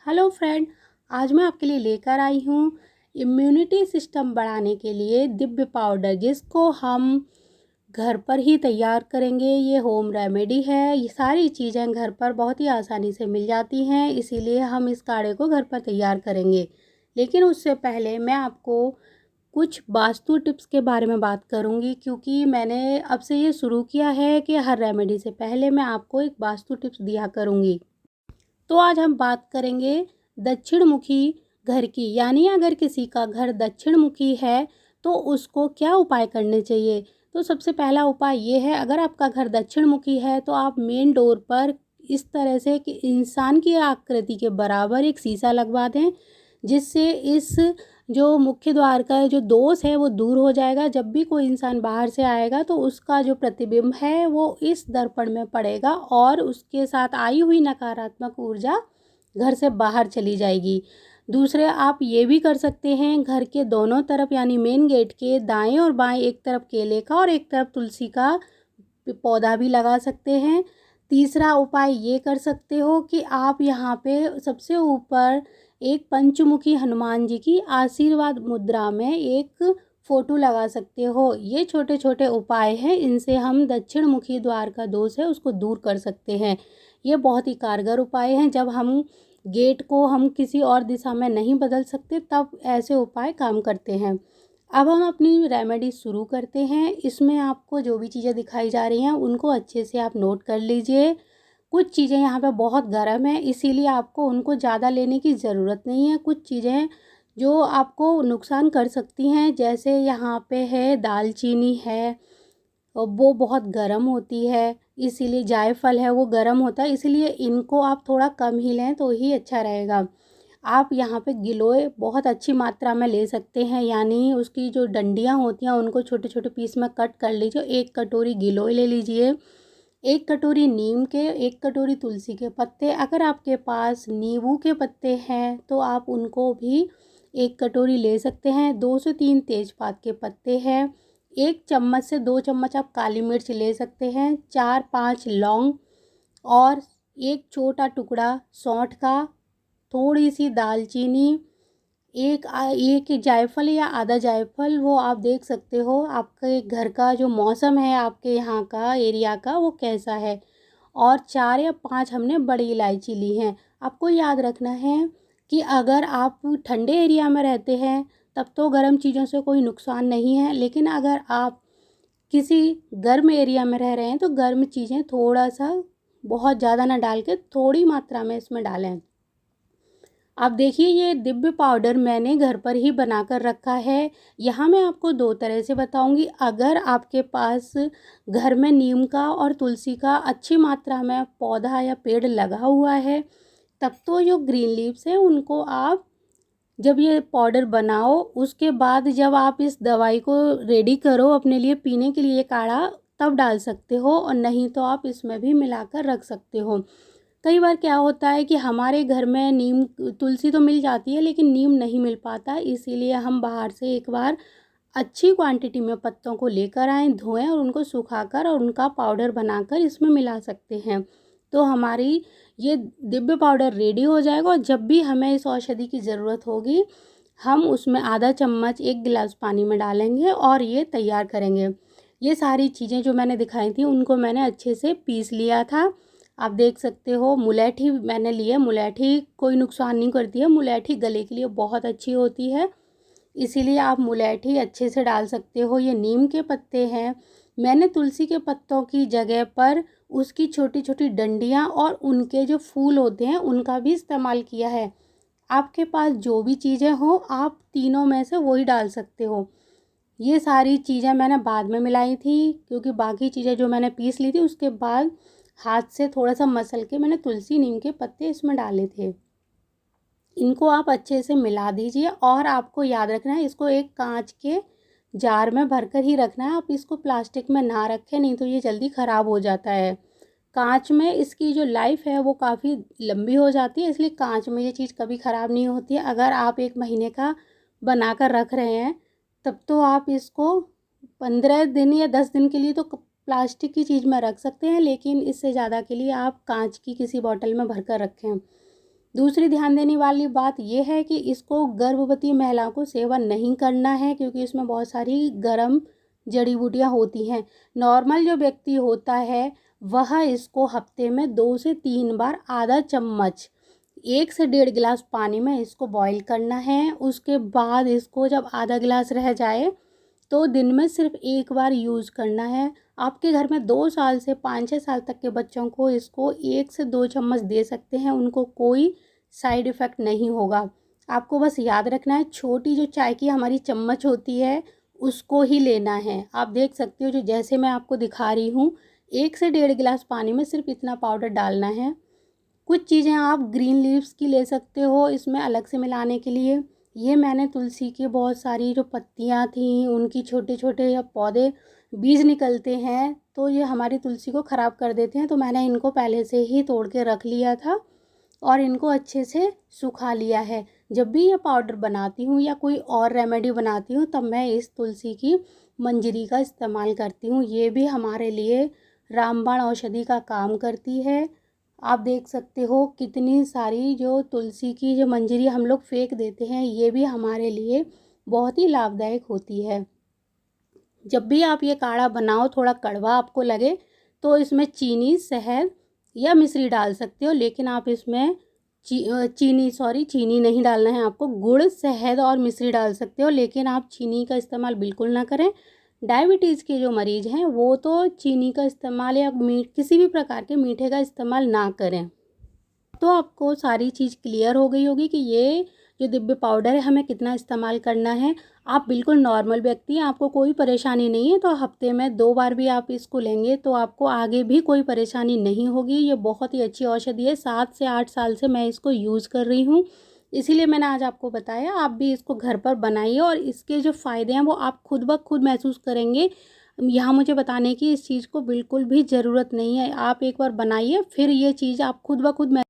Hello friend, आज मैं आपके लिए लेकर आई हूँ इम्यूनिटी सिस्टम बढ़ाने के लिए दिव्य पाउडर, जिसको हम घर पर ही तैयार करेंगे। ये होम रेमेडी है। ये सारी चीज़ें घर पर बहुत ही आसानी से मिल जाती हैं, इसीलिए हम इस काढ़े को घर पर तैयार करेंगे। लेकिन उससे पहले मैं आपको कुछ वास्तु टिप्स के बारे में बात करूंगी, क्योंकि मैंने अब से ये शुरू किया है कि हर रेमेडी से पहले मैं आपको एक वास्तु टिप्स दिया करूंगी। तो आज हम बात करेंगे दक्षिण मुखी घर की, यानी अगर किसी का घर दक्षिण मुखी है तो उसको क्या उपाय करने चाहिए। तो सबसे पहला उपाय ये है, अगर आपका घर दक्षिण मुखी है तो आप मेन डोर पर इस तरह से कि इंसान की आकृति के बराबर एक शीशा लगवा दें, जिससे इस जो मुख्य द्वार का जो दोष है वो दूर हो जाएगा। जब भी कोई इंसान बाहर से आएगा तो उसका जो प्रतिबिंब है वो इस दर्पण में पड़ेगा और उसके साथ आई हुई नकारात्मक ऊर्जा घर से बाहर चली जाएगी। दूसरे आप ये भी कर सकते हैं, घर के दोनों तरफ यानी मेन गेट के दाएं और बाएं, एक तरफ केले का और एक तरफ तुलसी का पौधा भी लगा सकते हैं। तीसरा उपाय ये कर सकते हो कि आप यहाँ पे सबसे ऊपर एक पंचमुखी हनुमान जी की आशीर्वाद मुद्रा में एक फ़ोटो लगा सकते हो। ये छोटे छोटे उपाय हैं, इनसे हम दक्षिण मुखी द्वार का दोष है उसको दूर कर सकते हैं। ये बहुत ही कारगर उपाय हैं। जब हम गेट को हम किसी और दिशा में नहीं बदल सकते तब ऐसे उपाय काम करते हैं। अब हम अपनी रेमेडी शुरू करते हैं। इसमें आपको जो भी चीज़ें दिखाई जा रही हैं उनको अच्छे से आप नोट कर लीजिए। कुछ चीज़ें यहाँ पे बहुत गर्म है, इसीलिए आपको उनको ज़्यादा लेने की ज़रूरत नहीं है। कुछ चीज़ें जो आपको नुकसान कर सकती हैं, जैसे यहाँ पे है दालचीनी है, और वो बहुत गर्म होती है, इसीलिए जायफल है वो गर्म होता है, इसीलिए इनको आप थोड़ा कम ही लें तो ही अच्छा रहेगा। आप यहाँ पे गिलोय बहुत अच्छी मात्रा में ले सकते हैं, यानी उसकी जो डंडियाँ होती हैं उनको छोटे छोटे पीस में कट कर लीजिए। 1 कटोरी गिलोय ले लीजिए, 1 कटोरी नीम के, 1 कटोरी तुलसी के पत्ते। अगर आपके पास नींबू के पत्ते हैं तो आप उनको भी 1 कटोरी ले सकते हैं। 2 से 3 तेज़पात के पत्ते हैं, 1 चम्मच से 2 चम्मच आप काली मिर्च ले सकते हैं, 4-5 लौंग और एक छोटा टुकड़ा सौंठ का, थोड़ी सी दालचीनी, एक जायफल या आधा जायफल, वो आप देख सकते हो आपके घर का जो मौसम है, आपके यहाँ का एरिया का वो कैसा है। और 4 या 5 हमने बड़ी इलायची ली हैं। आपको याद रखना है कि अगर आप ठंडे एरिया में रहते हैं तब तो गर्म चीज़ों से कोई नुकसान नहीं है, लेकिन अगर आप किसी गर्म एरिया में रह रहे हैं तो गर्म चीज़ें थोड़ा सा, बहुत ज़्यादा ना डाल के थोड़ी मात्रा में इसमें डालें। आप देखिए, ये दिव्य पाउडर मैंने घर पर ही बनाकर रखा है। यहाँ मैं आपको 2 तरह से बताऊँगी। अगर आपके पास घर में नीम का और तुलसी का अच्छी मात्रा में पौधा या पेड़ लगा हुआ है, तब तो जो ग्रीन लीव्स हैं उनको आप जब ये पाउडर बनाओ उसके बाद जब आप इस दवाई को रेडी करो अपने लिए पीने के लिए काढ़ा, तब डाल सकते हो, और नहीं तो आप इसमें भी मिलाकर रख सकते हो। कई बार क्या होता है कि हमारे घर में नीम तुलसी तो मिल जाती है लेकिन नीम नहीं मिल पाता, इसीलिए हम बाहर से एक बार अच्छी क्वांटिटी में पत्तों को लेकर आएँ, धोएं और उनको सुखाकर और उनका पाउडर बनाकर इसमें मिला सकते हैं। तो हमारी ये दिव्य पाउडर रेडी हो जाएगा, और जब भी हमें इस औषधि की ज़रूरत होगी हम उसमें आधा चम्मच 1 गिलास पानी में डालेंगे और ये तैयार करेंगे। ये सारी चीज़ें जो मैंने दिखाई थी उनको मैंने अच्छे से पीस लिया था। आप देख सकते हो, मुलैठी मैंने ली है। मुलैठी कोई नुकसान नहीं करती है, मुलैठी गले के लिए बहुत अच्छी होती है, इसीलिए आप मुलैठी अच्छे से डाल सकते हो। ये नीम के पत्ते हैं, मैंने तुलसी के पत्तों की जगह पर उसकी छोटी छोटी डंडियाँ और उनके जो फूल होते हैं उनका भी इस्तेमाल किया है। आपके पास जो भी चीज़ें हो आप तीनों में से वही डाल सकते हो। ये सारी चीज़ें मैंने बाद में मिलाई थी, क्योंकि बाकी चीज़ें जो मैंने पीस ली थी उसके बाद हाथ से थोड़ा सा मसल के मैंने तुलसी नीम के पत्ते इसमें डाले थे। इनको आप अच्छे से मिला दीजिए, और आपको याद रखना है इसको एक कांच के जार में भरकर ही रखना है। आप इसको प्लास्टिक में ना रखें, नहीं तो ये जल्दी ख़राब हो जाता है। कांच में इसकी जो लाइफ है वो काफ़ी लंबी हो जाती है, इसलिए कांच में ये चीज़ कभी ख़राब नहीं होती है। अगर आप 1 महीने का बना कर रख रहे हैं तब तो आप इसको 15 दिन या 10 दिन के लिए तो प्लास्टिक की चीज़ में रख सकते हैं, लेकिन इससे ज़्यादा के लिए आप कांच की किसी बॉटल में भर कर रखें। दूसरी ध्यान देने वाली बात यह है कि इसको गर्भवती महिलाओं को सेवन नहीं करना है, क्योंकि इसमें बहुत सारी गर्म जड़ी बूटियाँ होती हैं। नॉर्मल जो व्यक्ति होता है वह इसको हफ्ते में 2 से 3 बार आधा चम्मच 1 से 1.5 गिलास पानी में इसको बॉईल करना है। उसके बाद इसको जब आधा गिलास रह जाए तो दिन में सिर्फ एक बार यूज़ करना है। आपके घर में 2 साल से 5-6 साल तक के बच्चों को इसको 1 से 2 चम्मच दे सकते हैं, उनको कोई साइड इफ़ेक्ट नहीं होगा। आपको बस याद रखना है, छोटी जो चाय की हमारी चम्मच होती है उसको ही लेना है। आप देख सकते हो जो जैसे मैं आपको दिखा रही हूँ, 1 से 1.5 गिलास पानी में सिर्फ इतना पाउडर डालना है। कुछ चीज़ें आप ग्रीन लीव्स की ले सकते हो इसमें अलग से मिलाने के लिए। ये मैंने तुलसी की बहुत सारी जो पत्तियाँ थीं, उनकी छोटे छोटे या पौधे बीज निकलते हैं तो ये हमारी तुलसी को ख़राब कर देते हैं, तो मैंने इनको पहले से ही तोड़ के रख लिया था और इनको अच्छे से सुखा लिया है। जब भी ये पाउडर बनाती हूँ या कोई और रेमेडी बनाती हूँ तब मैं इस तुलसी की मंजरी का इस्तेमाल करती हूँ। ये भी हमारे लिए रामबाण औषधि का काम करती है। आप देख सकते हो कितनी सारी जो तुलसी की जो मंजरी हम लोग फेंक देते हैं, ये भी हमारे लिए बहुत ही लाभदायक होती है। जब भी आप ये काढ़ा बनाओ, थोड़ा कड़वा आपको लगे तो इसमें चीनी, शहद या मिश्री डाल सकते हो, लेकिन आप इसमें चीनी नहीं डालना है आपको। गुड़, शहद और मिश्री डाल सकते हो, लेकिन आप चीनी का इस्तेमाल बिल्कुल ना करें। डायबिटीज़ के जो मरीज़ हैं वो तो चीनी का इस्तेमाल या किसी भी प्रकार के मीठे का इस्तेमाल ना करें। तो आपको सारी चीज़ क्लियर हो गई होगी कि ये जो दिव्य पाउडर है हमें कितना इस्तेमाल करना है। आप बिल्कुल नॉर्मल व्यक्ति हैं, आपको कोई परेशानी नहीं है, तो हफ्ते में 2 बार भी आप इसको लेंगे तो आपको आगे भी कोई परेशानी नहीं होगी। ये बहुत ही अच्छी औषधि है। 7 से 8 साल से मैं इसको यूज़ कर रही हूँ, इसीलिए मैंने आज आपको बताया। आप भी इसको घर पर बनाइए और इसके जो फ़ायदे हैं वो आप खुद ब खुद महसूस करेंगे। यहाँ मुझे बताने की इस चीज़ को बिल्कुल भी ज़रूरत नहीं है। आप एक बार बनाइए, फिर ये चीज़ आप खुद ब खुद